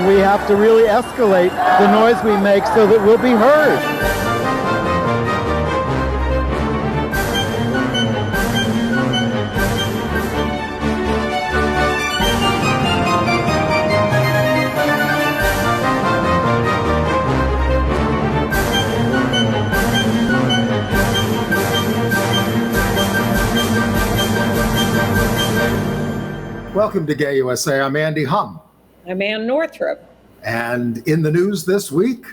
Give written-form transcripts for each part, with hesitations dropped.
we have to really escalate the noise we make so that we'll be heard. Welcome to Gay USA. I'm Andy Hum. I'm Ann Northrup. And in the news this week,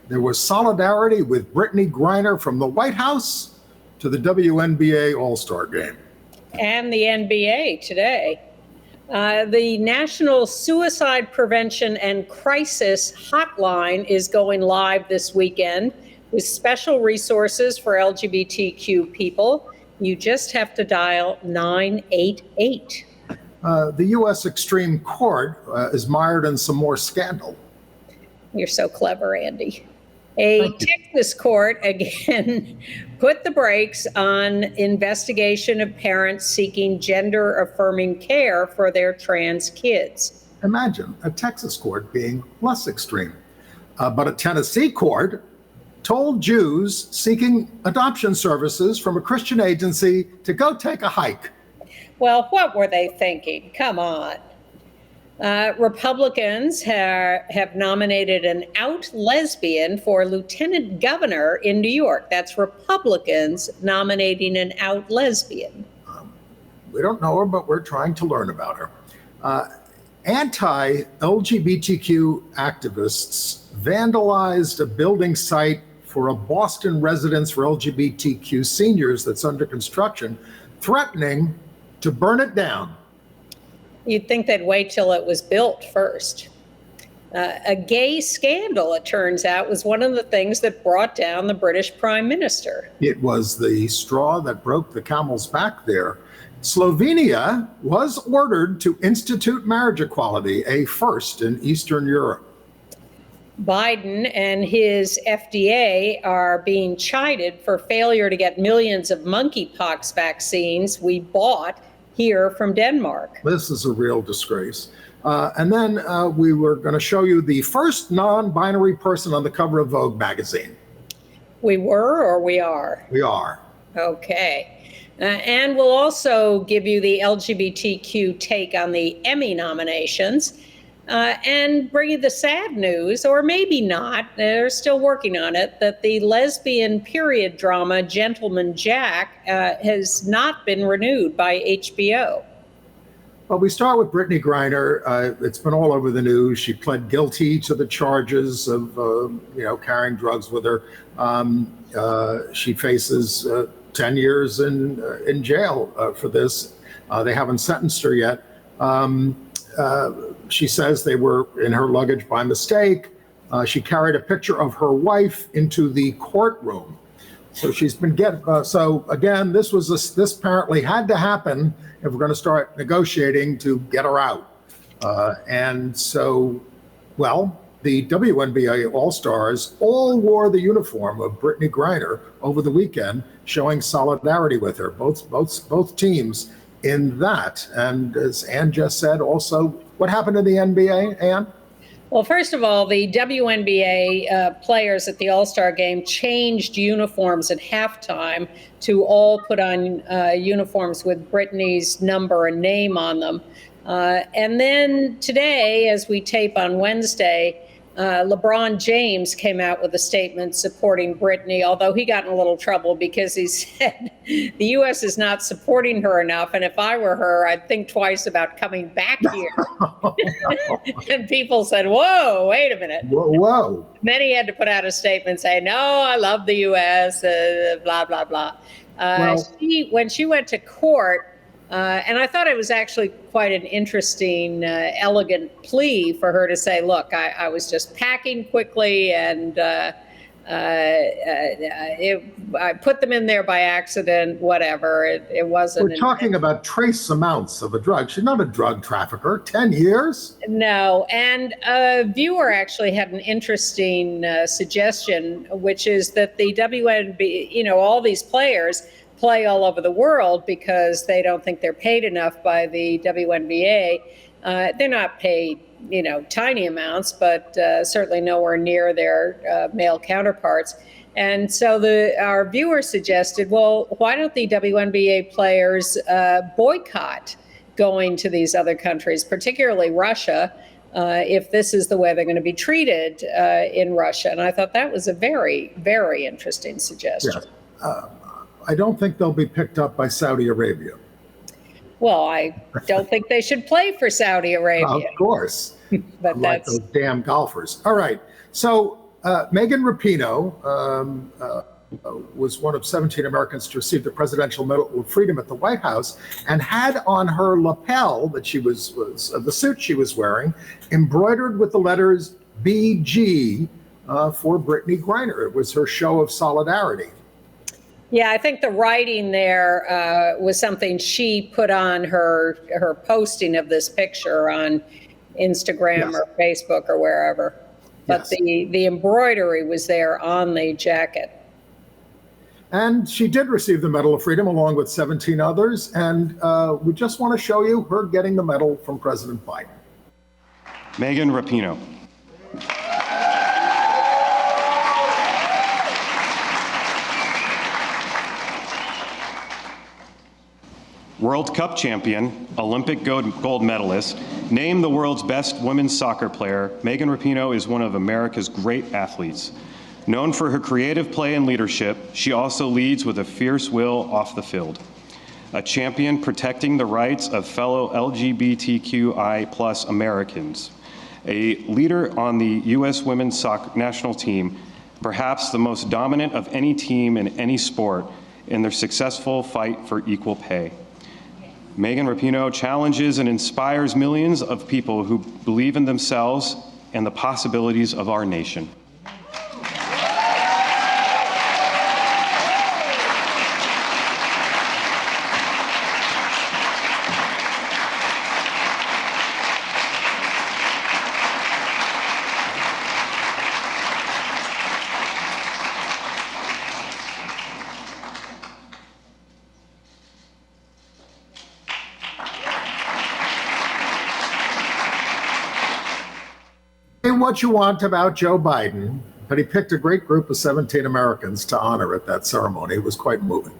there was solidarity with Brittney Griner from the White House to the WNBA All-Star Game. And the NBA today. The National Suicide Prevention and Crisis Hotline is going live this weekend with special resources for LGBTQ people. You just have to dial 988. The U.S. Supreme Court is mired in some more scandal. You're so clever, Andy. A Texas court again put the brakes on investigation of parents seeking gender-affirming care for their trans kids. Imagine a Texas court being less extreme. But a Tennessee court told Jews seeking adoption services from a Christian agency to go take a hike. Well, what were they thinking? Come on. Republicans have nominated an out lesbian for lieutenant governor in New York. That's Republicans nominating an out lesbian. We don't know her, but we're trying to learn about her. Anti-LGBTQ activists vandalized a building site for a Boston residence for LGBTQ seniors that's under construction, threatening to burn it down. You'd think they'd wait till it was built first. A gay scandal, it turns out, was one of the things that brought down the British Prime Minister. It was the straw that broke the camel's back there. Slovenia was ordered to institute marriage equality, a first in Eastern Europe. Biden and his FDA are being chided for failure to get millions of monkeypox vaccines we bought here from Denmark. This is a real disgrace. And then we were going to show you the first non-binary person on the cover of Vogue magazine. We were, or we are? We are. Okay. And we'll also give you the LGBTQ take on the Emmy nominations. And bring you the sad news, or maybe not, they're still working on it, that the lesbian period drama Gentleman Jack has not been renewed by HBO. Well, we start with Brittney Griner. It's been all over the news. She pled guilty to the charges of, carrying drugs with her. She faces 10 years in jail for this. They haven't sentenced her yet. She says they were in her luggage by mistake. She carried a picture of her wife into the courtroom. So she's been so again, this apparently had to happen if we're going to start negotiating to get her out. And so, the WNBA All-Stars all wore the uniform of Brittney Griner over the weekend, showing solidarity with her, both teams in that. And as Ann just said, also, what happened in the NBA, Ann? Well, first of all, the WNBA players at the All-Star game changed uniforms at halftime to all put on uniforms with Brittney's number and name on them. And then today, as we tape on Wednesday, LeBron James came out with a statement supporting Brittney, although he got in a little trouble because he said the U.S. is not supporting her enough. And if I were her, I'd think twice about coming back here. And people said, whoa, wait a minute. Whoa. Then he had to put out a statement saying, no, I love the U.S., blah, blah, blah. When she went to court, and I thought it was actually quite an interesting, elegant plea for her to say, look, I was just packing quickly and I put them in there by accident, whatever. It wasn't. We're talking about trace amounts of a drug. She's not a drug trafficker. 10 years? No. And a viewer actually had an interesting suggestion, which is that the WNBA, all these players play all over the world because they don't think they're paid enough by the WNBA. They're not paid, tiny amounts, but certainly nowhere near their male counterparts. And so our viewers suggested, well, why don't the WNBA players boycott going to these other countries, particularly Russia, if this is the way they're going to be treated in Russia? And I thought that was a very, very interesting suggestion. Yes. I don't think they'll be picked up by Saudi Arabia. Well, I don't think they should play for Saudi Arabia. Of course. But like those damn golfers. All right. So Megan Rapinoe was one of 17 Americans to receive the Presidential Medal of Freedom at the White House, and had on her lapel that she was the suit she was wearing, embroidered with the letters BG for Brittney Griner. It was her show of solidarity. Yeah, I think the writing there was something she put on her posting of this picture on Instagram or Facebook or wherever. But the embroidery was there on the jacket. And she did receive the Medal of Freedom along with 17 others. And we just want to show you her getting the medal from President Biden. Megan Rapinoe. World Cup champion, Olympic gold medalist, named the world's best women's soccer player, Megan Rapinoe is one of America's great athletes. Known for her creative play and leadership, she also leads with a fierce will off the field. A champion protecting the rights of fellow LGBTQI+ Americans. A leader on the U.S. women's soccer national team, perhaps the most dominant of any team in any sport in their successful fight for equal pay. Megan Rapinoe challenges and inspires millions of people who believe in themselves and the possibilities of our nation. What you want about Joe Biden, but he picked a great group of 17 Americans to honor at that ceremony. It was quite moving.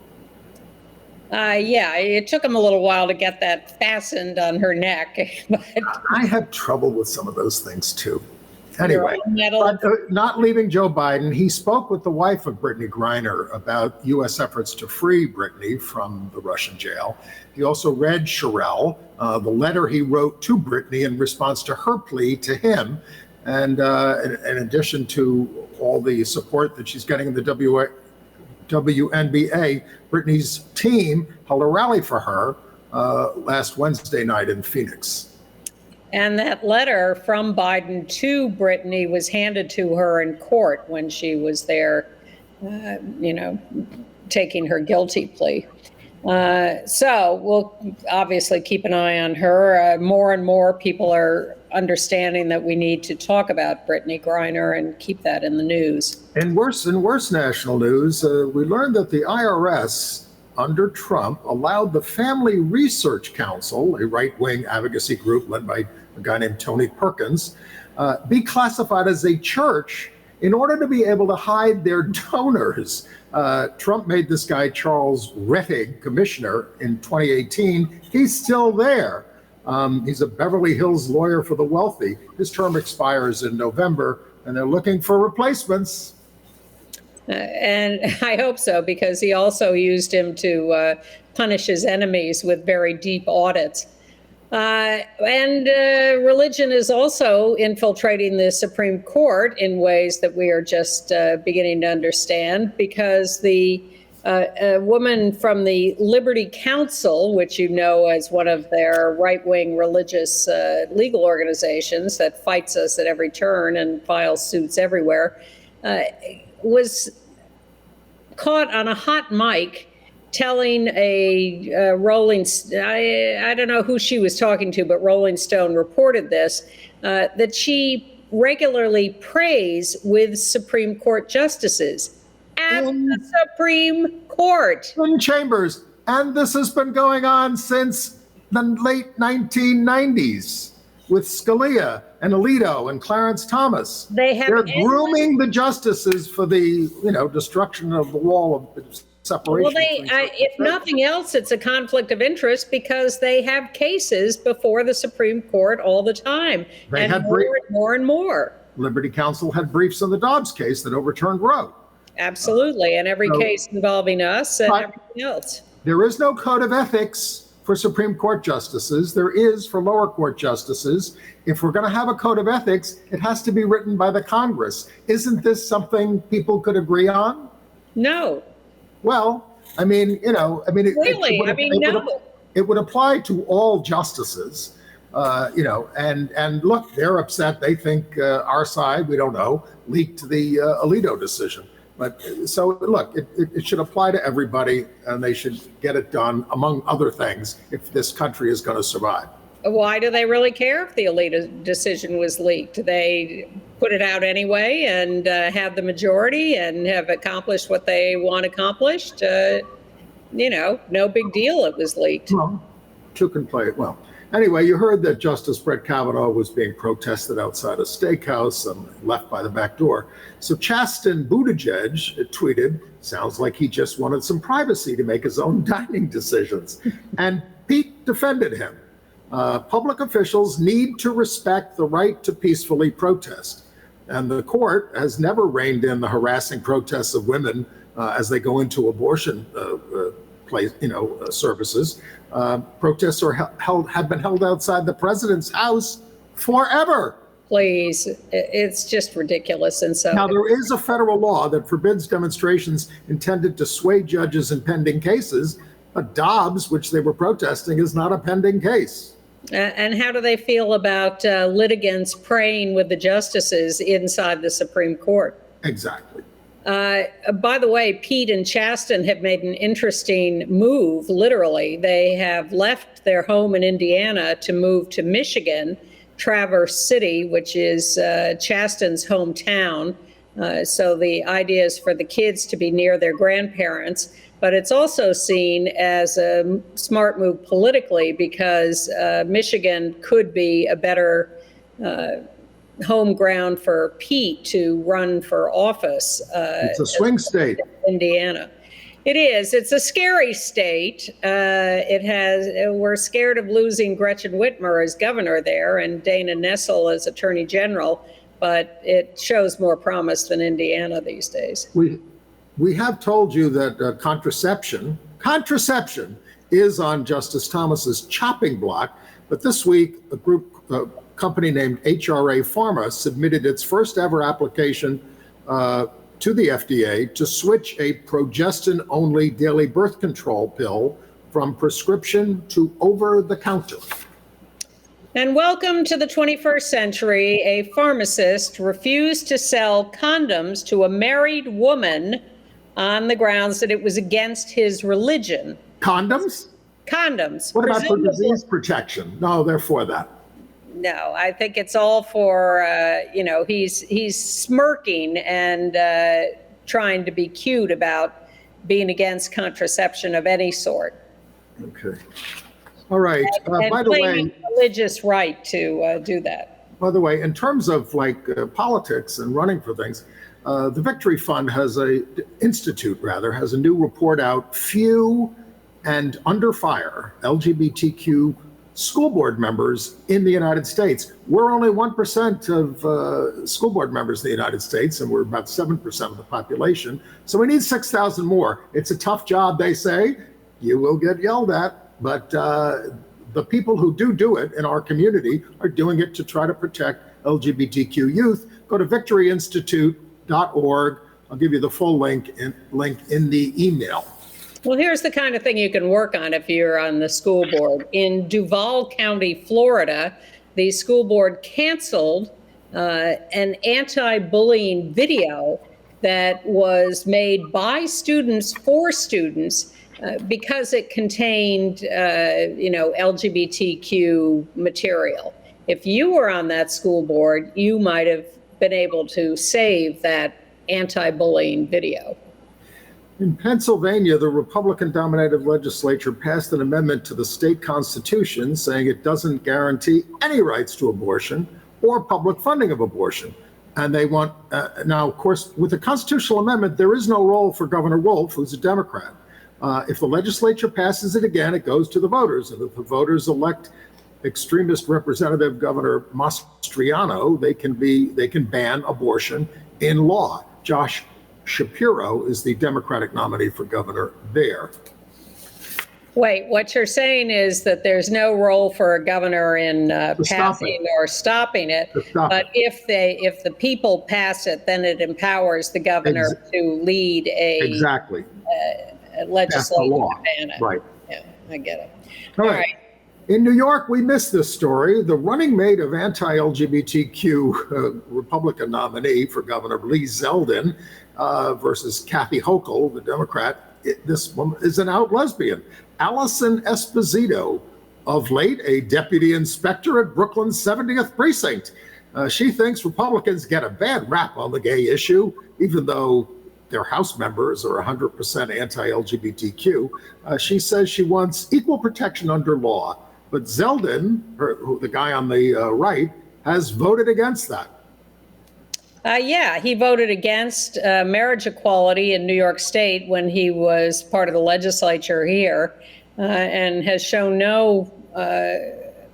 Yeah, it took him a little while to get that fastened on her neck. But I had trouble with some of those things too. Anyway, but, not leaving Joe Biden, he spoke with the wife of Brittney Griner about U.S. efforts to free Brittney from the Russian jail. He also read Sherelle, the letter he wrote to Brittney in response to her plea to him. And in addition to all the support that she's getting in the WNBA, Brittney's team held a rally for her last Wednesday night in Phoenix. And that letter from Biden to Brittney was handed to her in court when she was there, taking her guilty plea. So we'll obviously keep an eye on her. More and more people are understanding that we need to talk about Brittney Griner and keep that in the news. In worse national news, we learned that the IRS under Trump allowed the Family Research Council, a right-wing advocacy group led by a guy named Tony Perkins, be classified as a church in order to be able to hide their donors. Trump made this guy, Charles Rettig, commissioner in 2018. He's still there. He's a Beverly Hills lawyer for the wealthy. His term expires in November, and they're looking for replacements. And I hope so, because he also used him to punish his enemies with very deep audits. And religion is also infiltrating the Supreme Court in ways that we are just beginning to understand, because a woman from the Liberty Council, which you know as one of their right-wing religious legal organizations that fights us at every turn and files suits everywhere, was caught on a hot mic telling a Rolling, I don't know who she was talking to, but Rolling Stone reported this, that she regularly prays with Supreme Court justices at the Supreme Court. In chambers. And this has been going on since the late 1990s with Scalia and Alito and Clarence Thomas. They're grooming the justices for the, destruction of the wall of separation. Well, if nothing else, it's a conflict of interest because they have cases before the Supreme Court all the time, and more and more. Liberty Counsel had briefs on the Dobbs case that overturned Roe. Absolutely, and every case involving us and everything else. There is no code of ethics for Supreme Court justices. There is for lower court justices. If we're going to have a code of ethics, it has to be written by the Congress. Isn't this something people could agree on? No. Well, Really? It would apply to all justices, and look, they're upset. They think our side, we don't know, leaked the Alito decision. But so look, it should apply to everybody, and they should get it done, among other things, if this country is going to survive. Why do they really care if the Alito decision was leaked? They put it out anyway and have the majority and have accomplished what they want accomplished. No big deal. It was leaked. Well, two can play it well. Anyway, you heard that Justice Brett Kavanaugh was being protested outside a steakhouse and left by the back door. So Chasten Buttigieg tweeted, sounds like he just wanted some privacy to make his own dining decisions. And Pete defended him. Public officials need to respect the right to peacefully protest. And the court has never reined in the harassing protests of women as they go into abortion services. Protests have been held outside the president's house forever. Please, it's just ridiculous. And so now there is a federal law that forbids demonstrations intended to sway judges in pending cases, but Dobbs, which they were protesting, is not a pending case. And how do they feel about litigants praying with the justices inside the Supreme Court? Exactly. By the way, Pete and Chasten have made an interesting move, literally. They have left their home in Indiana to move to Michigan, Traverse City, which is Chasten's hometown. So the idea is for the kids to be near their grandparents. But it's also seen as a smart move politically because Michigan could be a better home ground for Pete to run for office. It's a swing state. Indiana. It is. It's a scary state. We're scared of losing Gretchen Whitmer as governor there and Dana Nessel as attorney general, but it shows more promise than Indiana these days. We have told you that contraception is on Justice Thomas's chopping block, but this week a company named HRA Pharma submitted its first ever application to the FDA to switch a progestin-only daily birth control pill from prescription to over-the-counter. And welcome to the 21st century. A pharmacist refused to sell condoms to a married woman on the grounds that it was against his religion. Condoms? Condoms. What about for disease protection? No, they're for that. No, I think it's all for, he's smirking and trying to be cute about being against contraception of any sort. Okay. All right. And by the way, religious right to do that. By the way, in terms of politics and running for things, the Victory Fund has a new report out, Few and Under Fire, LGBTQ school board members in the United States. We're only 1% of school board members in the United States, and we're about 7% of the population. So we need 6,000 more. It's a tough job, they say. You will get yelled at, but the people who do it in our community are doing it to try to protect LGBTQ youth. Go to victoryinstitute.org. I'll give you the full link in the email. Well, here's the kind of thing you can work on if you're on the school board. In Duval County, Florida, the school board canceled an anti-bullying video that was made by students for students because it contained, LGBTQ material. If you were on that school board, you might have been able to save that anti-bullying video. In Pennsylvania, the Republican-dominated legislature passed an amendment to the state constitution saying it doesn't guarantee any rights to abortion or public funding of abortion. And they want, now, of course, with the constitutional amendment, there is no role for Governor Wolf, who's a Democrat. If the legislature passes it again, it goes to the voters. And if the voters elect extremist Representative Governor Mastriano, they can ban abortion in law. Josh Shapiro is the Democratic nominee for governor there. Wait, what you're saying is that there's no role for a governor in passing or stopping it, but if the people pass it, then it empowers the governor to lead a legislation to ban it. Right. Yeah, I get it. All right. In New York, we missed this story. The running mate of anti-LGBTQ Republican nominee for governor, Lee Zeldin, versus Kathy Hochul, the Democrat. This woman is an out lesbian. Allison Esposito, of late a deputy inspector at Brooklyn's 70th precinct. She thinks Republicans get a bad rap on the gay issue, even though their House members are 100% anti-LGBTQ. She says she wants equal protection under law. But Zeldin, the guy on the right, has voted against that. Yeah, he voted against marriage equality in New York State when he was part of the legislature here, and has shown no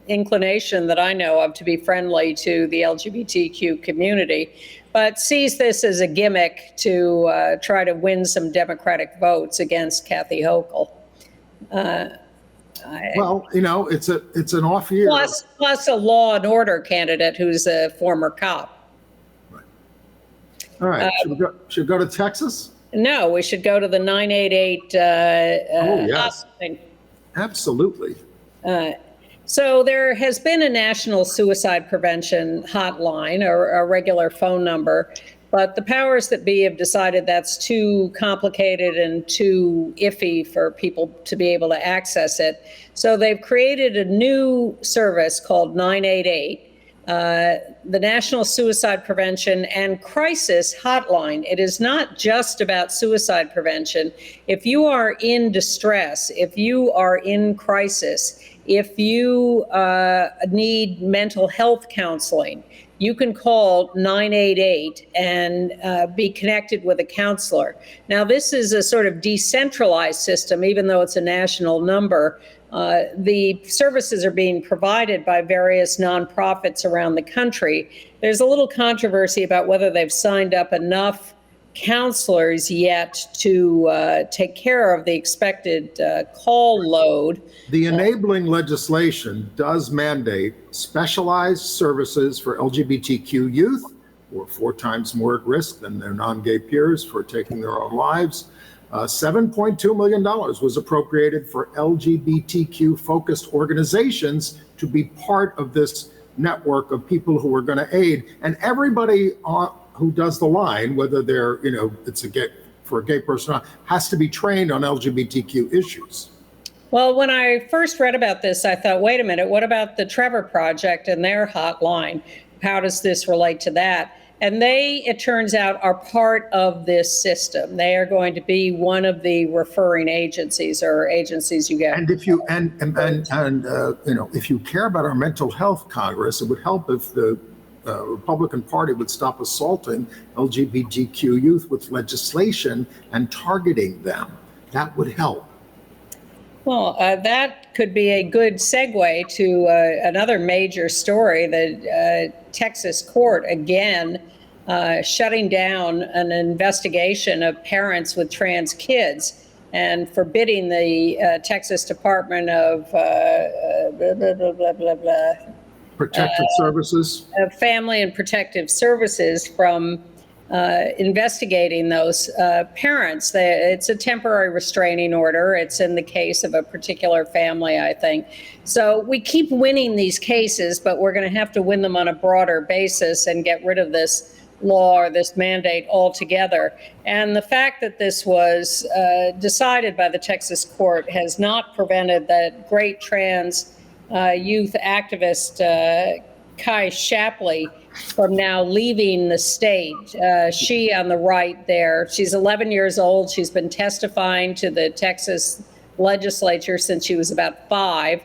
inclination that I know of to be friendly to the LGBTQ community, but sees this as a gimmick to try to win some Democratic votes against Kathy Hochul. Well, you know, it's an off year. Plus a law and order candidate who's a former cop. Right. All right. Should we go to Texas? No, we should go to the 988 yes. hotline. Absolutely. So there has been a national suicide prevention hotline, or a regular phone number, but the powers that be have decided that's too complicated and too iffy for people to be able to access it. So they've created a new service called 988, the National Suicide Prevention and Crisis Hotline. It is not just about suicide prevention. If you are in distress, if you are in crisis, if you need mental health counseling, you can call 988 and be connected with a counselor. Now, this is a sort of decentralized system, even though it's a national number. The services are being provided by various nonprofits around the country. There's a little controversy about whether they've signed up enough counselors yet to take care of the expected call load. The enabling legislation does mandate specialized services for LGBTQ youth, who are 4 times more at risk than their non-gay peers for taking their own lives. $7.2 million was appropriated for LGBTQ-focused organizations to be part of this network of people who are going to aid. And everybody who does the line, whether they're, you know, it's for a gay person, has to be trained on LGBTQ issues. Well, when I first read about this, I thought, wait a minute, what about the Trevor Project and their hotline? How does this relate to that? And they, it turns out, are part of this system. They are going to be one of the referring agencies, or agencies you get. And if you you know, if you care about our mental health, Congress, it would help if the Republican Party would stop assaulting LGBTQ youth with legislation and targeting them. That would help. Well, that could be a good segue to another major story. The Texas court, again, shutting down an investigation of parents with trans kids and forbidding the Texas Department of Protective Services. Family and Protective Services from investigating those parents. It's a temporary restraining order. It's in the case of a particular family, I think. So we keep winning these cases, but we're going to have to win them on a broader basis and get rid of this law or this mandate altogether. And the fact that this was decided by the Texas court has not prevented that great trans youth activist Kai Shapley from now leaving the state. She on the right there, she's 11 years old. She's been testifying to the Texas legislature since she was about 5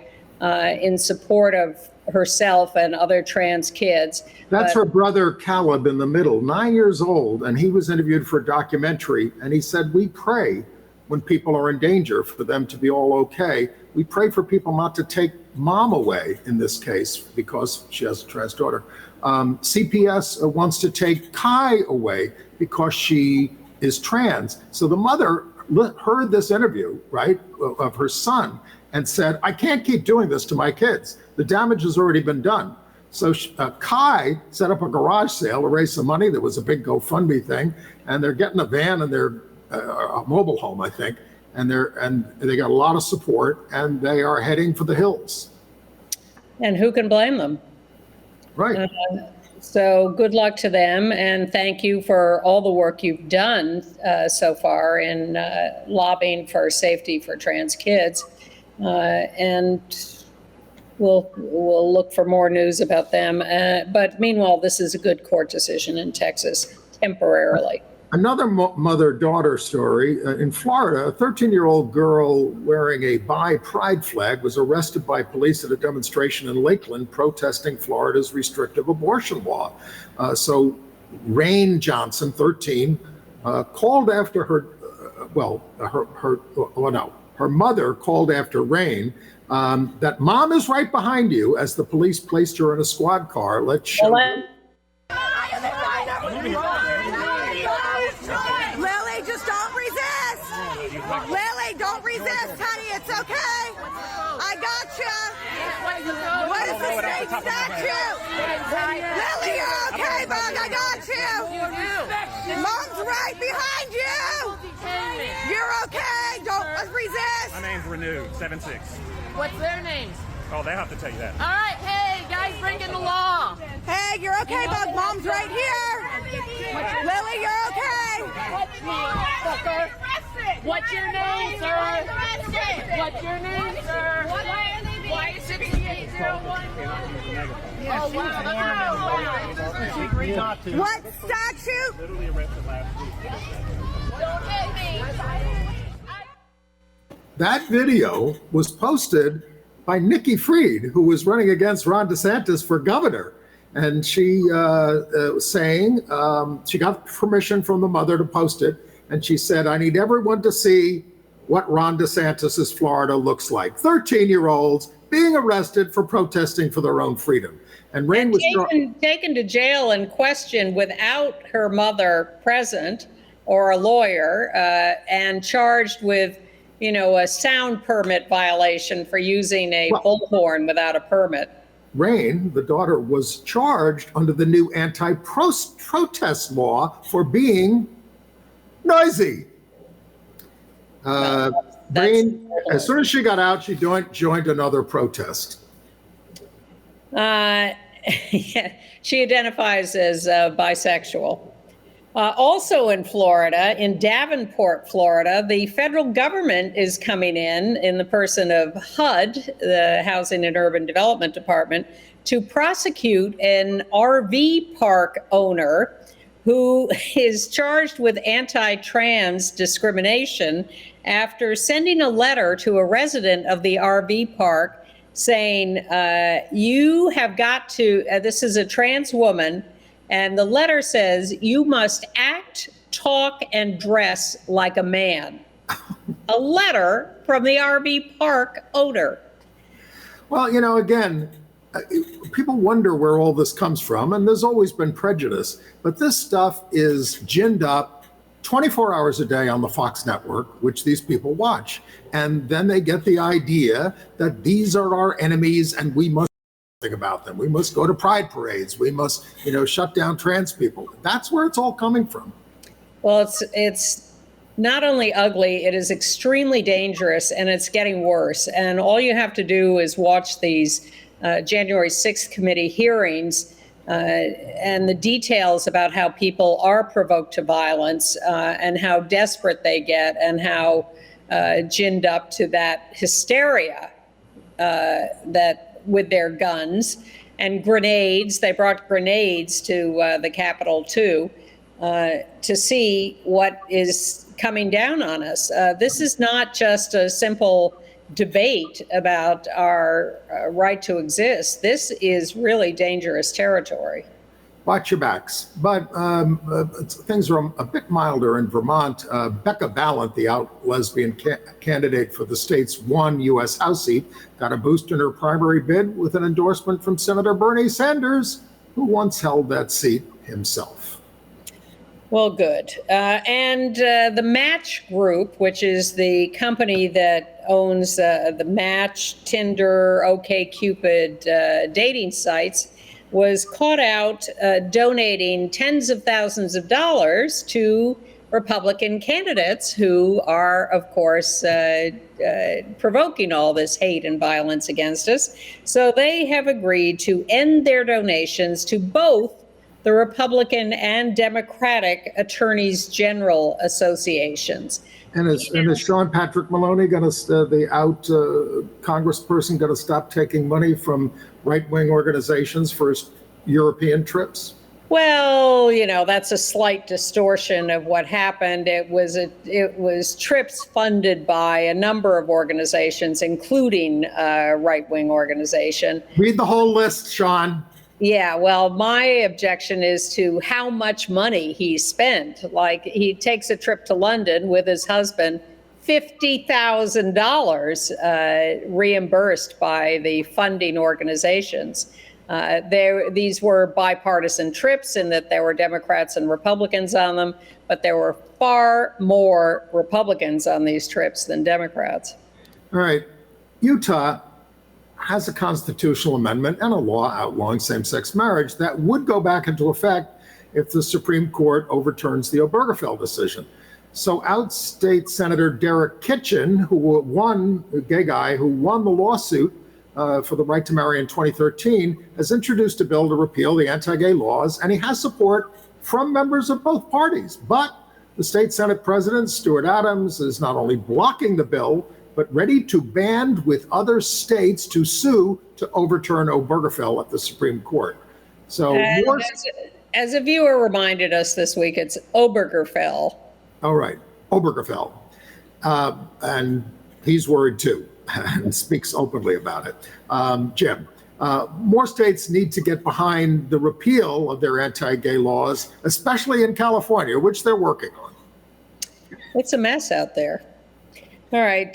in support of herself and other trans kids. That's her brother Caleb in the middle, 9 years old, and he was interviewed for a documentary, and he said, we pray when people are in danger for them to be all okay. We pray for people not to take mom away in this case because she has a trans daughter. CPS wants to take Kai away because she is trans. So the mother heard this interview, right, of her son and said, I can't keep doing this to my kids. The damage has already been done. So Kai set up a garage sale to raise some money. There was a big GoFundMe thing, and they're getting a van and they're a mobile home, I think, and they got a lot of support, and they are heading for the hills. And who can blame them? Right. So good luck to them, and thank you for all the work you've done so far in lobbying for safety for trans kids. And we'll look for more news about them. But meanwhile, this is a good court decision in Texas temporarily. Another mother-daughter story. In Florida, a 13-year-old girl wearing a bi pride flag was arrested by police at a demonstration in Lakeland protesting Florida's restrictive abortion law. So Rain Johnson, 13, called after her, her mother called after Rain that mom is right behind you as the police placed her in a squad car. Let's show you. Lily, just don't resist. Lily, don't resist, honey. It's okay. I got you. What is the state statute? Lily, you're okay, bug. I got you. Mom's right behind you. You're okay. Don't resist. My name's Renew, 7'6". What's their names? Oh, they have to tell you that. All right, hey, guys, breaking the law. Hey, you're okay, bug. Mom's right here. Lily, you're okay. What's your name, sir? What's your name, sir? Why is 6801? Oh, wow. What statute? Literally arrested last week. Don't hit me. That video was posted by Nikki Fried, who was running against Ron DeSantis for governor. And she was saying she got permission from the mother to post it. And she said, I need everyone to see what Ron DeSantis's Florida looks like. 13-year-olds being arrested for protesting for their own freedom. And Rain was taken to jail and questioned without her mother present or a lawyer and charged with, you know, a sound permit violation for using a bullhorn without a permit. Rain, the daughter, was charged under the new anti-protest law for being noisy. Rain, as soon as she got out, she joined another protest. Yeah, she identifies as bisexual. Also in Florida, in Davenport, Florida, the federal government is coming in the person of HUD, the Housing and Urban Development Department, to prosecute an RV park owner who is charged with anti-trans discrimination after sending a letter to a resident of the RV park saying, you have got to, this is a trans woman, and the letter says, you must act, talk, and dress like a man. A letter from the RV park owner. Well, you know, again, people wonder where all this comes from, and there's always been prejudice, but this stuff is ginned up 24 hours a day on the Fox network, which these people watch. And then they get the idea that these are our enemies and we must think about them. We must go to pride parades. We must, you know, shut down trans people. That's where it's all coming from. Well, it's not only ugly, it is extremely dangerous, and it's getting worse. And all you have to do is watch these January 6th committee hearings and the details about how people are provoked to violence and how desperate they get and how ginned up to that hysteria that with their guns. and grenades. They brought grenades to the Capitol too, to see what is coming down on us. This is not just a simple debate about our right to exist. This is really dangerous territory. Watch your backs. But things are a bit milder in Vermont. Becca Balint, the out lesbian candidate for the state's one U.S. House seat, got a boost in her primary bid with an endorsement from Senator Bernie Sanders, who once held that seat himself. Well, good. And the Match Group, which is the company that owns the Match, Tinder, OkCupid dating sites, was caught out donating tens of thousands of dollars to Republican candidates who are, of course, provoking all this hate and violence against us. So they have agreed to end their donations to both the Republican and Democratic Attorneys General associations. And is Sean Patrick Maloney going to, the out congressperson, going to stop taking money from right-wing organizations for his European trips? Well, you know, that's a slight distortion of what happened. It was trips funded by a number of organizations, including a right-wing organization. Read the whole list, Sean. Yeah, well, my objection is to how much money he spent. Like, he takes a trip to London with his husband, $50,000 reimbursed by the funding organizations. These were bipartisan trips in that there were Democrats and Republicans on them, but there were far more Republicans on these trips than Democrats. All right. Utah has a constitutional amendment and a law outlawing same-sex marriage that would go back into effect if the Supreme Court overturns the Obergefell decision. So outstate Senator Derek Kitchen, who won, a gay guy who won the lawsuit for the right to marry in 2013, has introduced a bill to repeal the anti-gay laws, and he has support from members of both parties. But the state Senate President, Stuart Adams, is not only blocking the bill, but ready to band with other states to sue to overturn Obergefell at the Supreme Court. So, as a viewer reminded us this week, it's Obergefell. All right, Obergefell. And he's worried too and speaks openly about it. Jim, more states need to get behind the repeal of their anti-gay laws, especially in California, which they're working on. It's a mess out there. All right.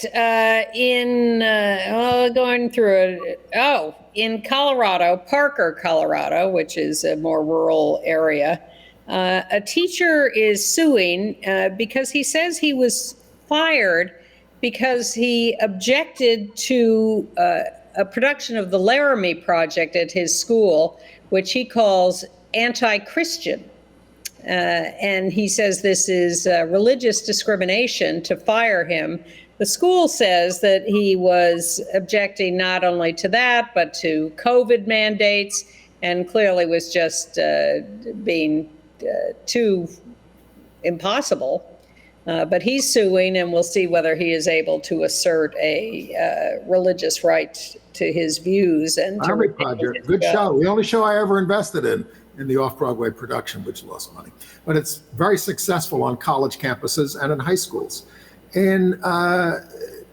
Going through it. Oh, in Colorado, Parker, Colorado, which is a more rural area, a teacher is suing because he says he was fired because he objected to a production of the Laramie Project at his school, which he calls anti-Christian. And he says this is religious discrimination to fire him. The school says that he was objecting not only to that, but to COVID mandates, and clearly was just being too impossible. But he's suing, and we'll see whether he is able to assert a religious right to his views. And Army Project, good show. The only show I ever invested in the off-Broadway production, which lost money. But it's very successful on college campuses and in high schools. In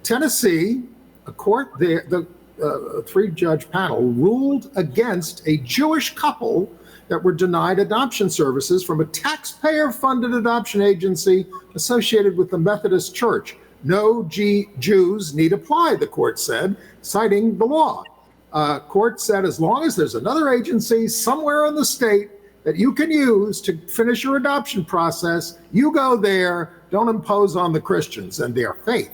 Tennessee, a court, the three-judge panel ruled against a Jewish couple that were denied adoption services from a taxpayer-funded adoption agency associated with the Methodist Church. No Jews need apply, the court said, citing the law. Court said as long as there's another agency somewhere in the state that you can use to finish your adoption process, you go there, don't impose on the Christians and their faith.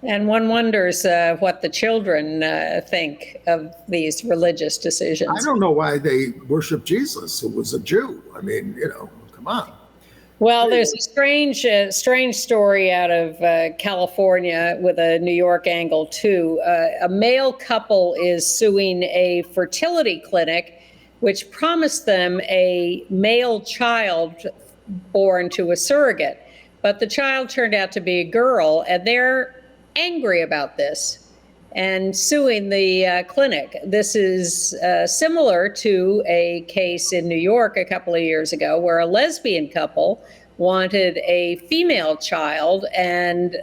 And one wonders what the children think of these religious decisions. I don't know why they worship Jesus, who was a Jew. I mean, come on. Well, there's a strange story out of California with a New York angle, too. A male couple is suing a fertility clinic which promised them a male child born to a surrogate. But the child turned out to be a girl, and they're angry about this. and suing the clinic. This is similar to a case in New York a couple of years ago where a lesbian couple wanted a female child and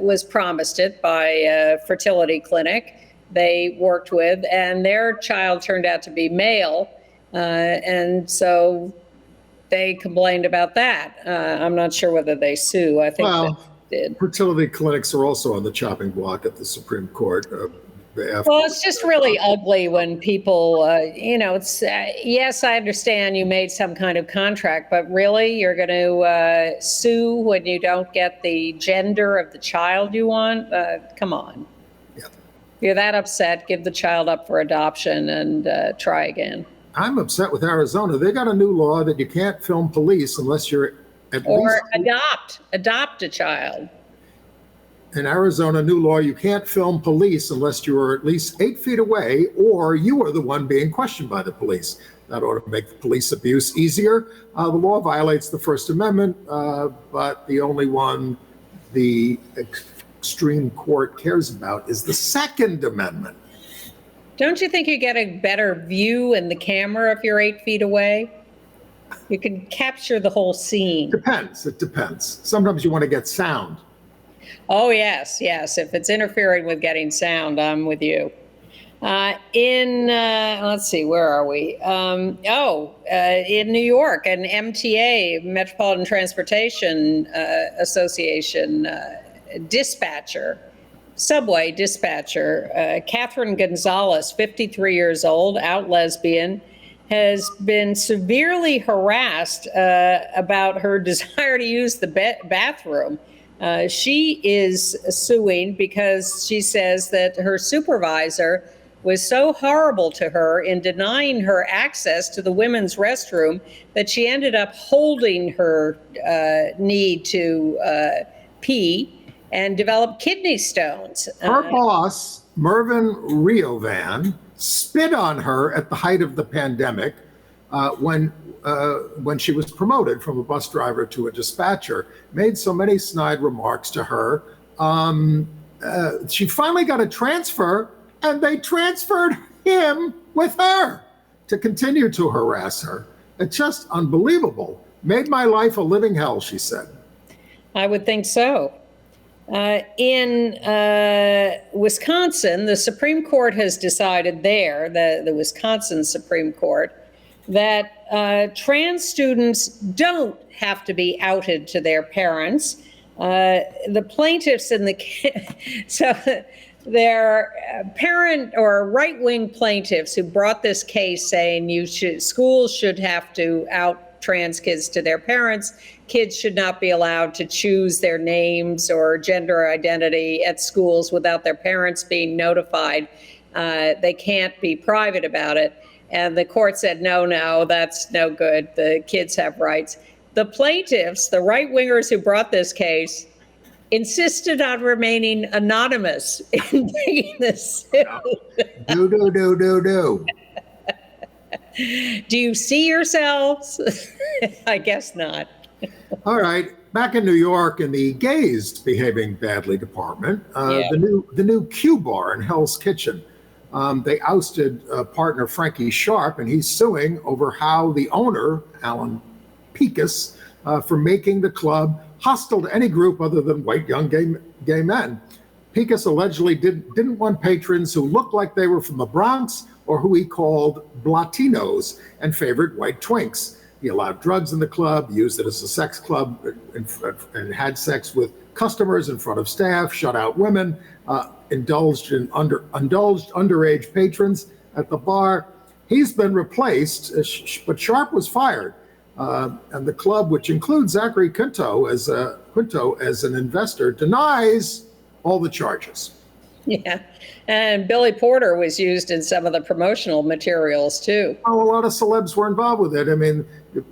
was promised it by a fertility clinic they worked with, and their child turned out to be male. And so they complained about that. I'm not sure whether they sue. I think they did. Fertility clinics are also on the chopping block at the Supreme Court. Well, it's just really ugly when people, it's, yes, I understand you made some kind of contract, but really you're going to sue when you don't get the gender of the child you want? Come on. Yeah. If you're that upset, give the child up for adoption and try again. I'm upset with Arizona. They got a new law that you can't film police unless you're at or least... adopt a child. In Arizona, new law, you can't film police unless you are at least 8 feet away or you are the one being questioned by the police. That ought to make the police abuse easier. The law violates the First Amendment, but the only one the extreme court cares about is the Second Amendment. Don't you think you get a better view in the camera if you're 8 feet away? You can capture the whole scene. Depends. It depends. Sometimes you want to get sound. Oh, yes. If it's interfering with getting sound, I'm with you. Let's see, where are we? In New York, an MTA, Metropolitan Transportation Association dispatcher, subway dispatcher, Catherine Gonzalez, 53 years old, out lesbian, has been severely harassed about her desire to use the bathroom. She is suing because she says that her supervisor was so horrible to her in denying her access to the women's restroom that she ended up holding her need to pee and developed kidney stones. Her boss, Mervyn Riovan, spit on her at the height of the pandemic when she was promoted from a bus driver to a dispatcher, made so many snide remarks to her. She finally got a transfer, and they transferred him with her to continue to harass her. It's just unbelievable. Made my life a living hell, she said. I would think so. In Wisconsin, the Supreme Court has decided there, the Wisconsin Supreme Court, that trans students don't have to be outed to their parents. The plaintiffs in the so their parent or right-wing plaintiffs who brought this case saying schools should have to out trans kids to their parents. Kids should not be allowed to choose their names or gender identity at schools without their parents being notified. They can't be private about it. And the court said, no, that's no good. The kids have rights. The plaintiffs, the right-wingers who brought this case, insisted on remaining anonymous in bringing this suit. Do. Do you see yourselves? I guess not. All right. Back in New York, in the gays behaving badly department, the new Q bar in Hell's Kitchen. They ousted partner Frankie Sharp, and he's suing over how the owner, Alan Pekas, for making the club hostile to any group other than white young gay men. Pekas allegedly didn't want patrons who looked like they were from the Bronx or who he called Blatinos and favored white twinks. He allowed drugs in the club, used it as a sex club, and had sex with customers in front of staff, shut out women, indulged underage patrons at the bar. He's been replaced, but Sharp was fired. And the club, which includes Zachary Quinto as an investor, denies all the charges. Yeah, and Billy Porter was used in some of the promotional materials too. Oh, a lot of celebs were involved with it. I mean,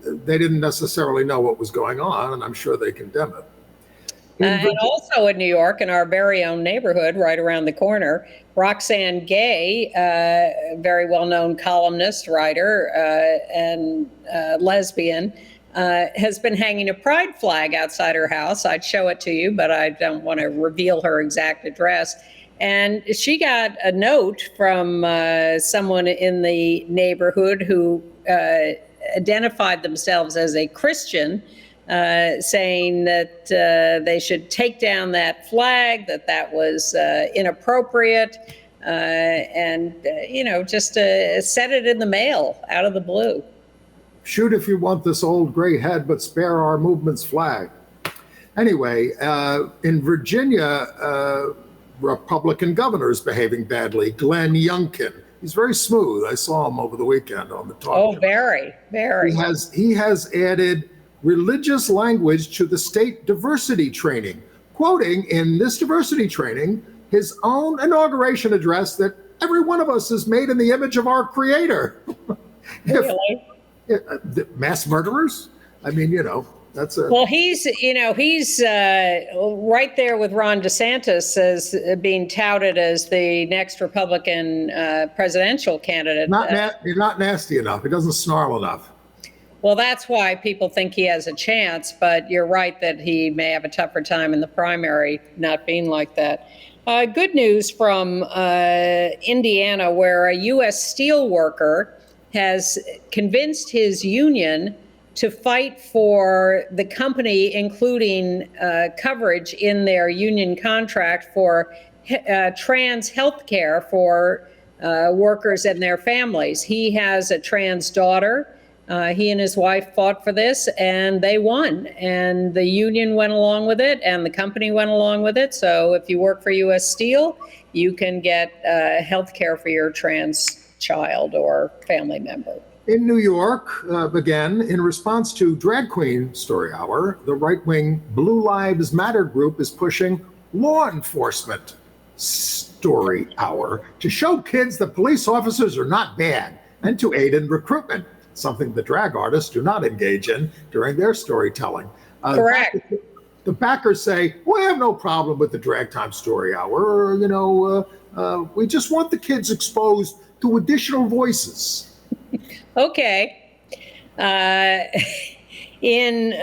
they didn't necessarily know what was going on, and I'm sure they condemn it. And also in New York, in our very own neighborhood, right around the corner, Roxanne Gay, very well-known columnist, writer, and lesbian, has been hanging a pride flag outside her house. I'd show it to you, but I don't want to reveal her exact address. And she got a note from someone in the neighborhood who identified themselves as a Christian, saying that they should take down that flag, that was inappropriate, and just set it in the mail out of the blue. Shoot if you want this old gray head, but spare our movement's flag. Anyway, in Virginia, Republican governor is behaving badly. Glenn Youngkin. He's very smooth. I saw him over the weekend on the talk. Oh, very, very. He has added religious language to the state diversity training, quoting in this diversity training his own inauguration address that every one of us is made in the image of our creator. Really? Mass murderers? I mean, that's a... Well, he's right there with Ron DeSantis as being touted as the next Republican presidential candidate. He's not nasty enough. He doesn't snarl enough. Well, that's why people think he has a chance, but you're right that he may have a tougher time in the primary not being like that. Good news from Indiana, where a U.S. steel worker has convinced his union to fight for the company, including coverage in their union contract for trans health care for workers and their families. He has a trans daughter. He and his wife fought for this, and they won. And the union went along with it, and the company went along with it. So if you work for U.S. Steel, you can get health care for your trans child or family member. In New York, again, in response to Drag Queen Story Hour, the right-wing Blue Lives Matter group is pushing Law Enforcement Story Hour to show kids that police officers are not bad and to aid in recruitment, something the drag artists do not engage in during their storytelling. Correct. The backers say, we have no problem with the Drag Time Story Hour. We just want the kids exposed to additional voices. Okay. In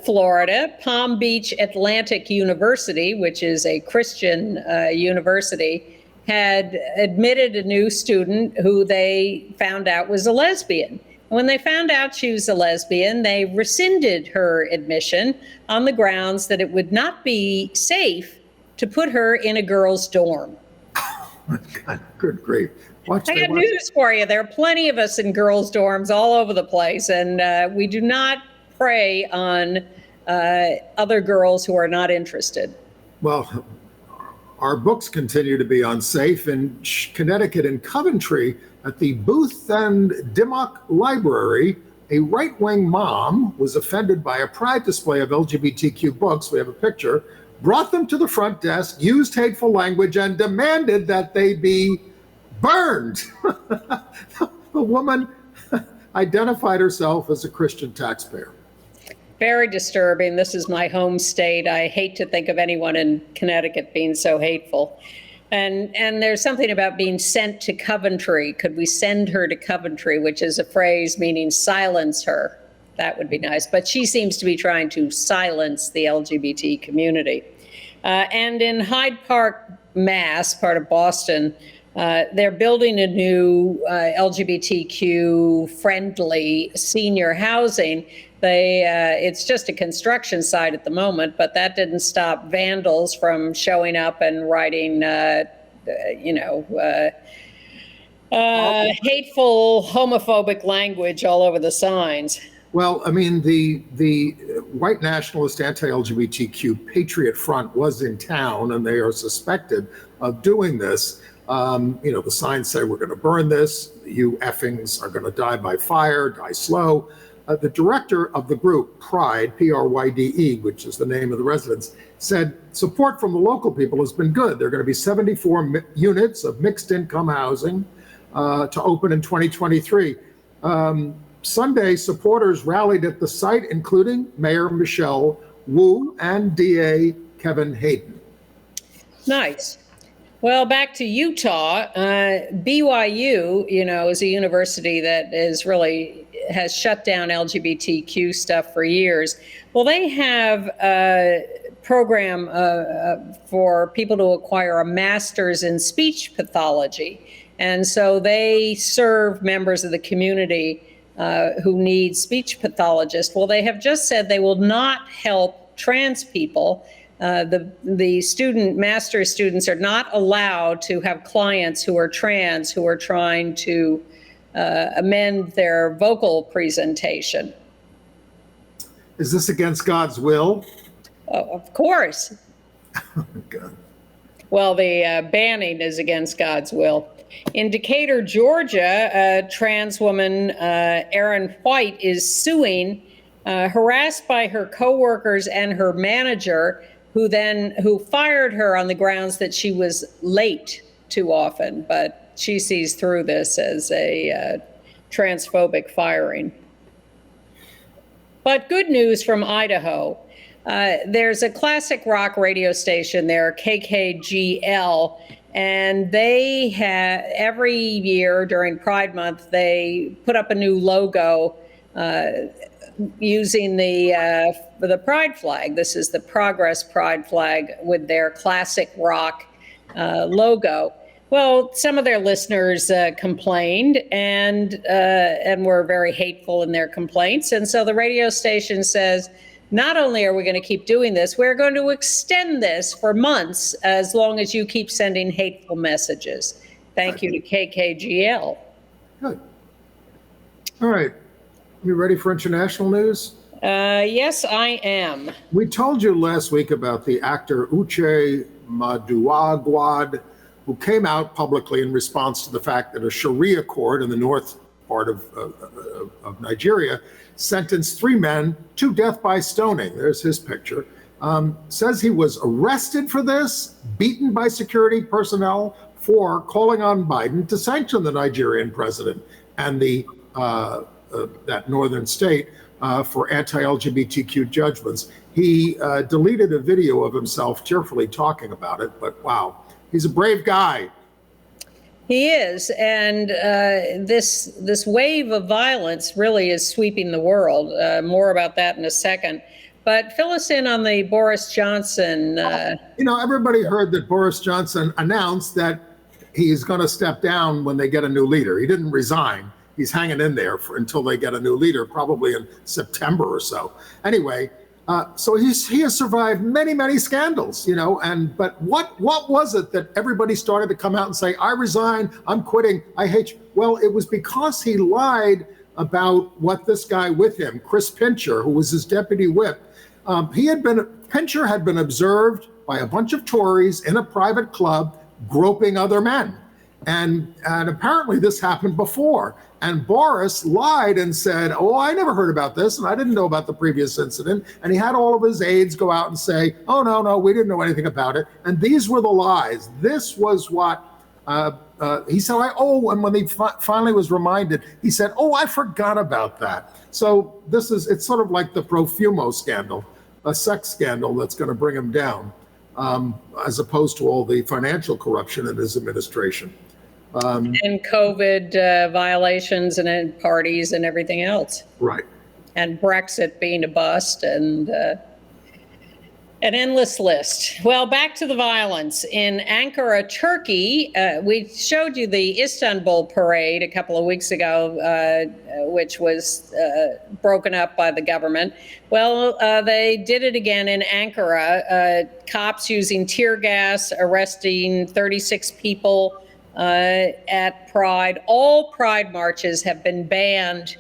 Florida, Palm Beach Atlantic University, which is a Christian university, had admitted a new student who they found out was a lesbian. When they found out she was a lesbian, they rescinded her admission on the grounds that it would not be safe to put her in a girls' dorm. God, good grief. I got news for you. There are plenty of us in girls' dorms all over the place, and we do not prey on other girls who are not interested. Well, our books continue to be unsafe. In Connecticut and Coventry, at the Booth and Dimmock Library, a right-wing mom was offended by a pride display of LGBTQ books. We have a picture. Brought them to the front desk, used hateful language, and demanded that they be burned. The woman identified herself as a Christian taxpayer. Very disturbing. This is my home state. I hate to think of anyone in Connecticut being so hateful. And there's something about being sent to Coventry. Could we send her to Coventry, which is a phrase meaning silence her? That would be nice. But she seems to be trying to silence the LGBT community. And in Hyde Park, Mass, part of Boston, they're building a new LGBTQ friendly senior housing. It's just a construction site at the moment, but that didn't stop vandals from showing up and writing, hateful, homophobic language all over the signs. Well, I mean, the white nationalist anti-LGBTQ Patriot Front was in town, and they are suspected of doing this. The signs say, we're going to burn this. You effings are going to die by fire, die slow. The director of the group, Pride, P-R-Y-D-E, which is the name of the residence, said support from the local people has been good. There are going to be 74 units of mixed income housing to open in 2023. Sunday, supporters rallied at the site, including Mayor Michelle Wu and DA Kevin Hayden. Nice. Well, back to Utah, BYU, is a university that has shut down LGBTQ stuff for years. Well, they have program for people to acquire a master's in speech pathology. And so they serve members of the community who need speech pathologists. Well, they have just said they will not help trans people. The master's students are not allowed to have clients who are trans who are trying to amend their vocal presentation. Is this against God's will? Of course. God. Well, the banning is against God's will. In Decatur, Georgia, a trans woman, Erin White, is suing, harassed by her coworkers and her manager, who fired her on the grounds that she was late too often. But she sees through this as a transphobic firing. But good news from Idaho. There's a classic rock radio station there, KKGL, and they have every year during Pride Month, they put up a new logo using the Pride flag. This is the Progress Pride flag with their classic rock logo. Well, some of their listeners complained and were very hateful in their complaints. And so the radio station says, not only are we going to keep doing this, we're going to extend this for months as long as you keep sending hateful messages. Thank you to KKGL. Good. All right. You ready for international news? Yes, I am. We told you last week about the actor Uche Maduagwad, who came out publicly in response to the fact that a Sharia court in the north part of Nigeria sentenced 3 men to death by stoning. There's his picture. Says he was arrested for this, beaten by security personnel for calling on Biden to sanction the Nigerian president and that northern state for anti-LGBTQ judgments. He deleted a video of himself tearfully talking about it, but wow, he's a brave guy. He is, and this wave of violence really is sweeping the world. More about that in a second. But fill us in on the Boris Johnson. Everybody heard that Boris Johnson announced that he's going to step down when they get a new leader. He didn't resign. He's hanging in there until they get a new leader, probably in September or so. Anyway, so he has survived many, many scandals, but what was it that everybody started to come out and say, I resign, I'm quitting, I hate you? Well, it was because he lied about what this guy with him, Chris Pincher, who was his deputy whip, Pincher had been observed by a bunch of Tories in a private club groping other men. And apparently this happened before. And Boris lied and said, oh, I never heard about this, and I didn't know about the previous incident. And he had all of his aides go out and say, oh, no, we didn't know anything about it. And these were the lies. This was what he said, and when he finally was reminded, he said, oh, I forgot about that. So it's sort of like the Profumo scandal, a sex scandal that's going to bring him down, as opposed to all the financial corruption in his administration. And COVID violations and parties and everything else. Right. And Brexit being a bust and an endless list. Well, back to the violence. In Ankara, Turkey, we showed you the Istanbul parade a couple of weeks ago, which was broken up by the government. Well, they did it again in Ankara. Cops using tear gas, arresting 36 people at Pride. All Pride marches have been banned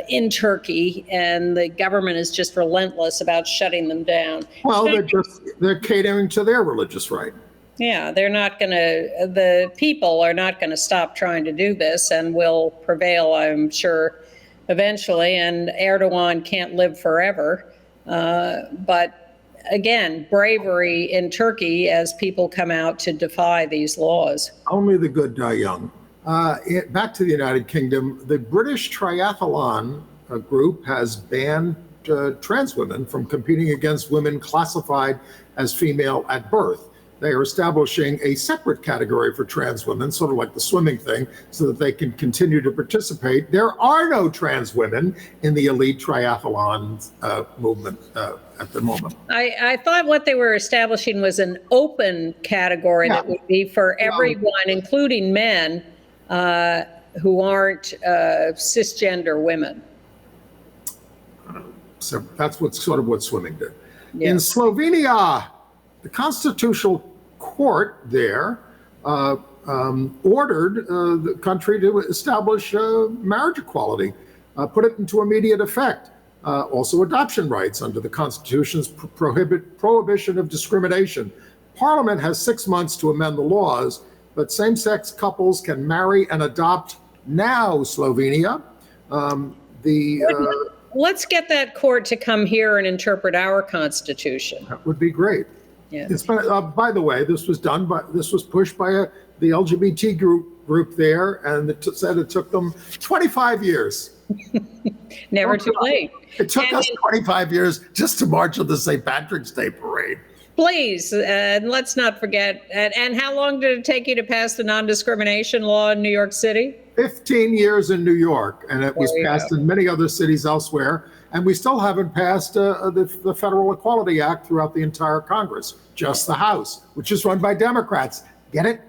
in Turkey, and the government is just relentless about shutting them down. Well, they're catering to their religious right. Yeah, the people are not going to stop trying to do this and will prevail, I'm sure, eventually. And Erdogan can't live forever. But again, bravery in Turkey as people come out to defy these laws. Only the good die young. Back to the United Kingdom, the British Triathlon group has banned trans women from competing against women classified as female at birth. they are establishing a separate category for trans women, sort of like the swimming thing, so that they can continue to participate. There are no trans women in the elite triathlon movement at the moment. I thought what they were establishing was an open category that would be for everyone, including men who aren't cisgender women. So that's what swimming did. Yes. In Slovenia, the Constitutional Court there ordered the country to establish marriage equality, put it into immediate effect. Also adoption rights under the Constitution's prohibition of discrimination. Parliament has 6 months to amend the laws, but same-sex couples can marry and adopt now, Slovenia. Let's get that court to come here and interpret our Constitution. That would be great. Yeah. It's been, by the way, this was pushed by the LGBT group there, and it said it took them 25 years. Never too late. It took us 25 years just to march on the St. Patrick's Day parade. Please, let's not forget. And how long did it take you to pass the non-discrimination law in New York City? 15 years in New York, and it was passed in many other cities elsewhere. And we still haven't passed the Federal Equality Act throughout the entire Congress, just the House, which is run by Democrats. Get it?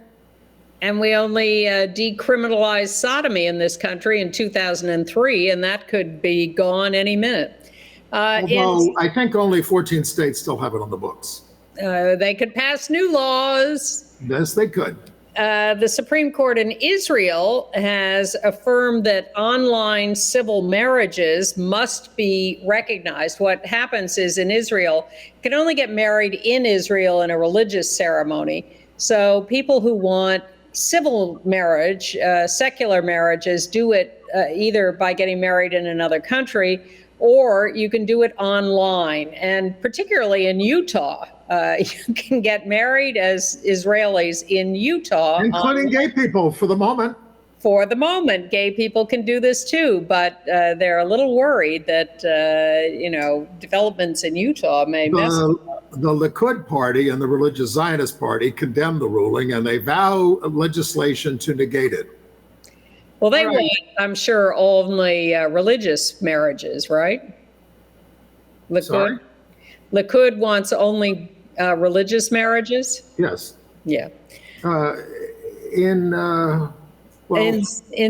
And we only decriminalized sodomy in this country in 2003, and that could be gone any minute. Although I think only 14 states still have it on the books. They could pass new laws. Yes, they could. The Supreme Court in Israel has affirmed that online civil marriages must be recognized. What happens is in Israel, you can only get married in Israel in a religious ceremony. So people who want civil marriage, secular marriages, do it either by getting married in another country, or you can do it online. And particularly in Utah, you can get married as Israelis in Utah. Including gay people for the moment. For the moment, gay people can do this too, but they're a little worried that, developments in Utah may mess them up. The Likud party and the Religious Zionist Party condemn the ruling, and they vow legislation to negate it. Well, they want, I'm sure, only religious marriages, right? Likud? Sorry? Likud wants only religious marriages? Yes. Yeah. In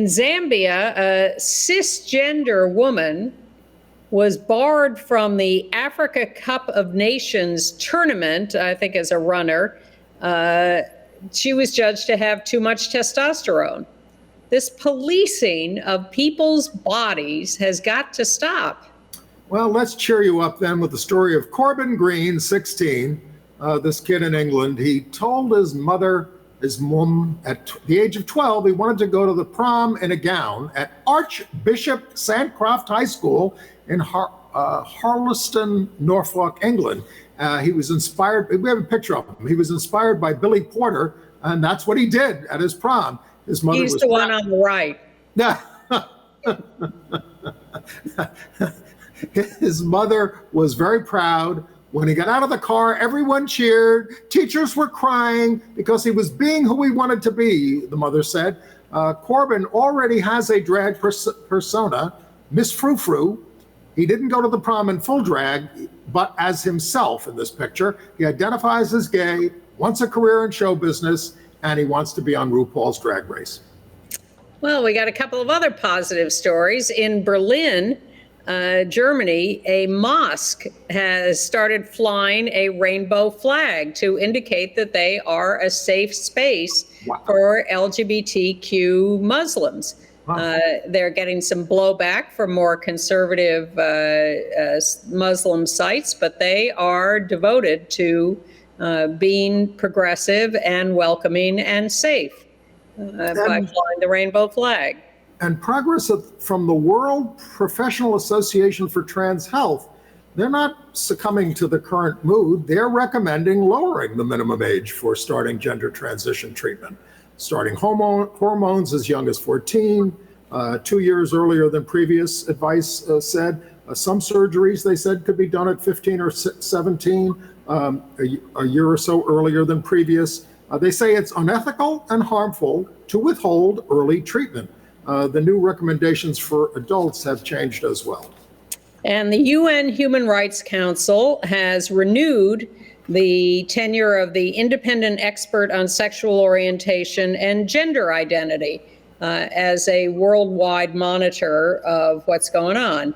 Zambia, a cisgender woman was barred from the Africa Cup of Nations tournament, I think as a runner. She was judged to have too much testosterone. This policing of people's bodies has got to stop. Well, let's cheer you up then with the story of Corbin Green, 16, this kid in England. He told his mother, his mom, at the age of 12, he wanted to go to the prom in a gown at Archbishop Sandcroft High School in Harleston, Norfolk, England. He was inspired, we have a picture of him. He was inspired by Billy Porter, and that's what he did at his prom. His mother He's was the one on the right. His mother was very proud. When he got out of the car, everyone cheered. Teachers were crying because he was being who he wanted to be, the mother said. Corbin already has a drag persona, Miss Frou Frou. He didn't go to the prom in full drag, but as himself in this picture. He identifies as gay, wants a career in show business, and he wants to be on RuPaul's Drag Race. Well, we got a couple of other positive stories. In Berlin, Germany, a mosque has started flying a rainbow flag to indicate that they are a safe space for LGBTQ Muslims. They're getting some blowback from more conservative Muslim sites, but they are devoted to being progressive and welcoming and safe by flying the rainbow flag. And progress from the World Professional Association for Trans Health, they're not succumbing to the current mood. They're recommending lowering the minimum age for starting gender transition treatment, starting hormones as young as 14, 2 years earlier than previous advice said. Some surgeries, they said, could be done at 15 or 17. a year or so earlier than previous. They say it's unethical and harmful to withhold early treatment. The new recommendations for adults have changed as well. And the UN Human Rights Council has renewed the tenure of the independent expert on sexual orientation and gender identity as a worldwide monitor of what's going on.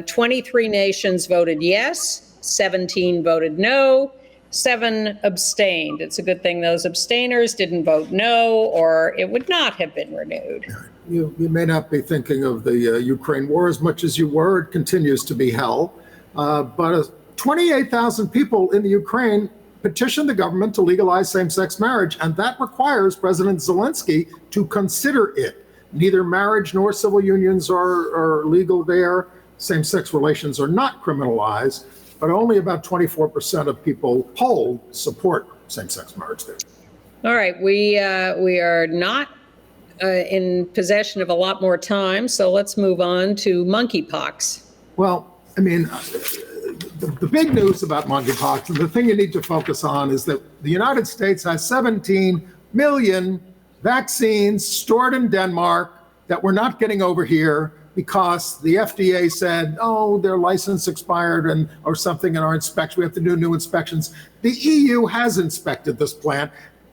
23 nations voted yes, 17 voted no, 7 abstained. It's a good thing those abstainers didn't vote no, or it would not have been renewed. You may not be thinking of the Ukraine war as much as you were. It continues to be hell. But 28,000 people in the Ukraine petitioned the government to legalize same-sex marriage, and that requires President Zelensky to consider it. Neither marriage nor civil unions are legal there. Same-sex relations are not criminalized, but only about 24% of people polled support same-sex marriage there. All right, we are not in possession of a lot more time, so let's move on to monkeypox. Well, I mean, the big news about monkeypox, and the thing you need to focus on, is that the United States has 17 million vaccines stored in Denmark that we're not getting over here because the FDA said, oh, their license expired or something in our inspection. We have to do new inspections. The EU has inspected this plant.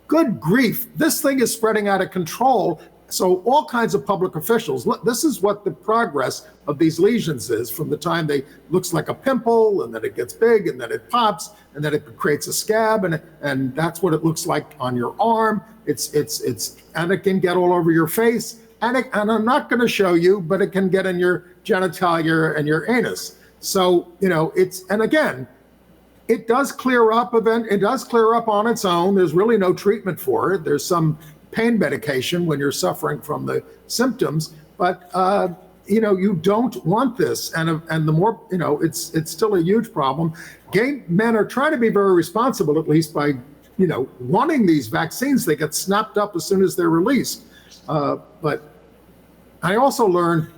Good grief, this thing is spreading out of control. So all kinds of public officials, this is what the progress of these lesions is from the time they looks like a pimple, and then it gets big, and then it pops, and then it creates a scab, and that's what it looks like on your arm. And it can get all over your face, and I'm not going to show you, but it can get in your genitalia and your anus. So and again, it does clear up. It does clear up on its own. There's really no treatment for it. There's some pain medication when you're suffering from the symptoms, but you don't want this, and the more it's still a huge problem. Gay men are trying to be very responsible, at least by wanting these vaccines. They get snapped up as soon as they're released. But I also learned,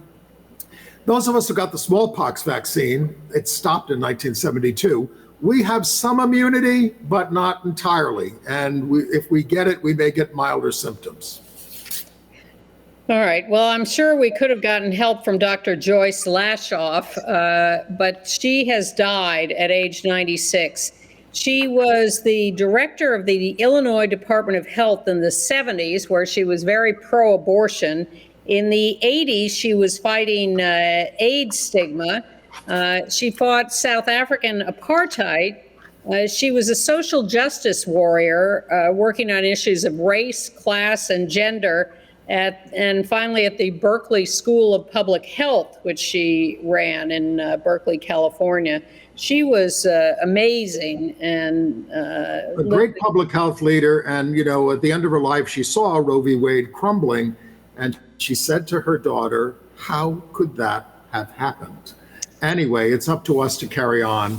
those of us who got the smallpox vaccine, it stopped in 1972. We have some immunity, but not entirely. And if we get it, we may get milder symptoms. All right. Well, I'm sure we could have gotten help from Dr. Joyce Lashoff, but she has died at age 96. She was the director of the Illinois Department of Health in the 70s, where she was very pro-abortion. In the 80s, she was fighting AIDS stigma. She fought South African apartheid. She was a social justice warrior working on issues of race, class, and gender, and finally at the Berkeley School of Public Health, which she ran in Berkeley, California. She was amazing and a great public health leader. And, at the end of her life, she saw Roe v. Wade crumbling, and she said to her daughter, how could that have happened? Anyway, it's up to us to carry on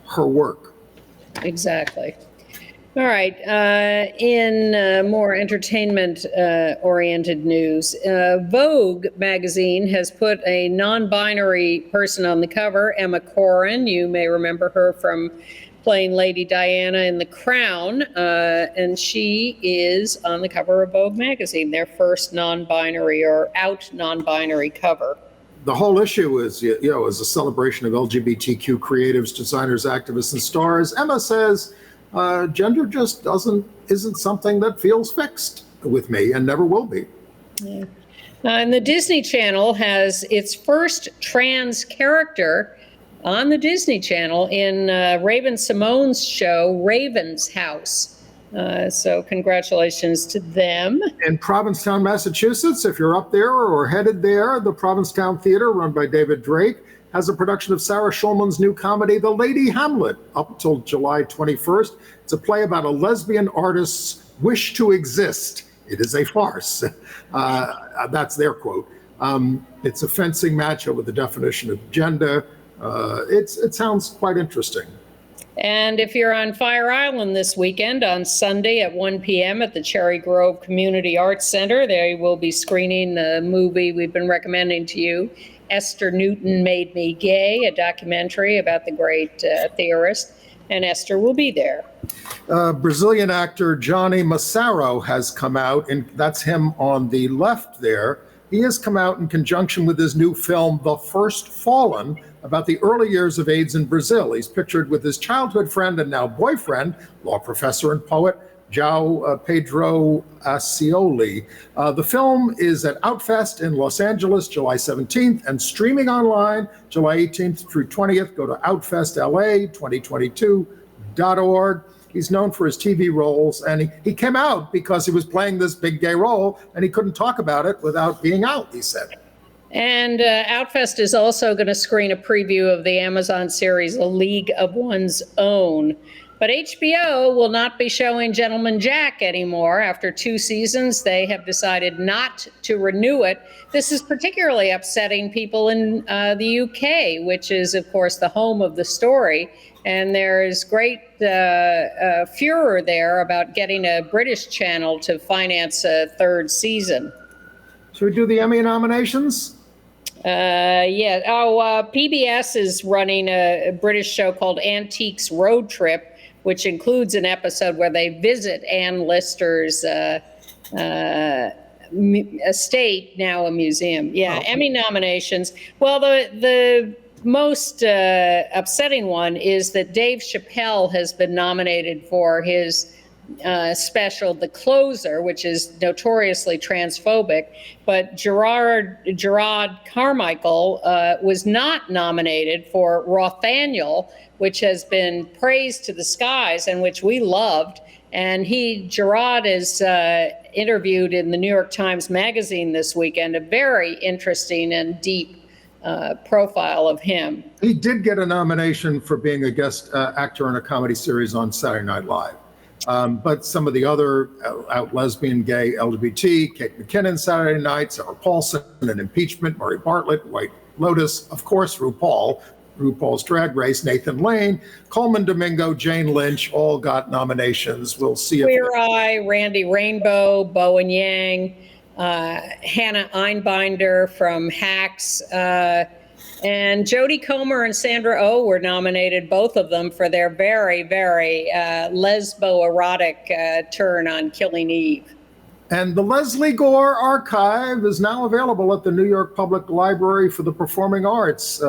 her work. Exactly. All right. In more entertainment-oriented news, Vogue magazine has put a non-binary person on the cover, Emma Corrin. You may remember her from playing Lady Diana in The Crown, and she is on the cover of Vogue magazine, their first non-binary or out non-binary cover. The whole issue is, is a celebration of LGBTQ creatives, designers, activists, and stars. Emma says, gender just isn't something that feels fixed with me and never will be. Yeah. And the Disney Channel has its first trans character on the Disney Channel in Raven-Symoné's show, Raven's House. So congratulations to them. In Provincetown, Massachusetts, if you're up there or headed there, the Provincetown Theater, run by David Drake, has a production of Sarah Schulman's new comedy, The Lady Hamlet, up until July 21st. It's a play about a lesbian artist's wish to exist. It is a farce. That's their quote. It's a fencing match over the definition of gender. It sounds quite interesting. And if you're on Fire Island this weekend, on Sunday at 1 p.m. at the Cherry Grove Community Arts Center, they will be screening the movie we've been recommending to you, Esther Newton Made Me Gay, a documentary about the great theorist. and Esther will be there. Brazilian actor Johnny Massaro has come out, and that's him on the left there. He has come out in conjunction with his new film, The First Fallen, about the early years of AIDS in Brazil. He's pictured with his childhood friend and now boyfriend, law professor and poet, João Pedro Ascioli. The film is at Outfest in Los Angeles, July 17th, and streaming online, July 18th through 20th. Go to outfestla2022.org. He's known for his TV roles, and he came out because he was playing this big gay role, and he couldn't talk about it without being out, he said. And Outfest is also going to screen a preview of the Amazon series A League of One's Own. But HBO will not be showing Gentleman Jack anymore. After 2 seasons, they have decided not to renew it. This is particularly upsetting people in the UK, which is, of course, the home of the story. And there is great furor there about getting a British channel to finance a 3rd season. Should we do the Emmy nominations? Yeah. PBS is running a British show called Antiques Road Trip, which includes an episode where they visit Anne Lister's estate, now a museum. Yeah, okay. Emmy nominations. Well, the most upsetting one is that Dave Chappelle has been nominated for his special, The Closer, which is notoriously transphobic, but Gerard Carmichael was not nominated for Rothaniel, which has been praised to the skies and which we loved. And Gerard is interviewed in the New York Times Magazine this weekend, a very interesting and deep profile of him. He did get a nomination for being a guest actor in a comedy series on Saturday Night Live. But some of the other out lesbian, gay, LGBT, Kate McKinnon, Saturday Night, Sarah Paulson, and Impeachment, Murray Bartlett, White Lotus, of course, RuPaul's Drag Race, Nathan Lane, Coleman Domingo, Jane Lynch, all got nominations. We'll see if Queer Eye, Randy Rainbow, Bowen Yang, Hannah Einbinder from Hacks, and Jodie Comer and Sandra Oh were nominated, both of them, for their very, very lesbo-erotic turn on Killing Eve. And the Leslie Gore Archive is now available at the New York Public Library for the Performing Arts.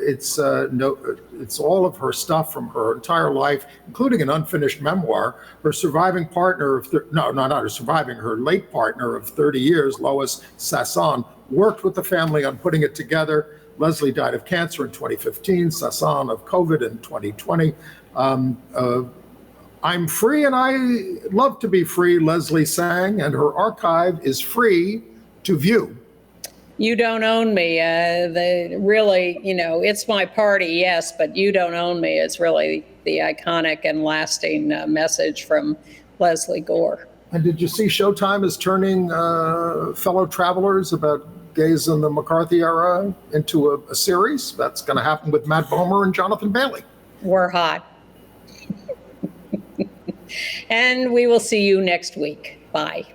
It's all of her stuff from her entire life, including an unfinished memoir. Her surviving partner her late partner of 30 years, Lois Sasson, worked with the family on putting it together. Leslie died of cancer in 2015, Sasson of COVID in 2020. I'm free and I love to be free, Leslie sang, and her archive is free to view. You don't own me. Really, it's my party, yes, but you don't own me. It's really the iconic and lasting message from Leslie Gore. And did you see Showtime is turning Fellow Travelers about gays in the McCarthy era into a series? That's going to happen with Matt Bomer and Jonathan Bailey. We're hot. And we will see you next week. Bye.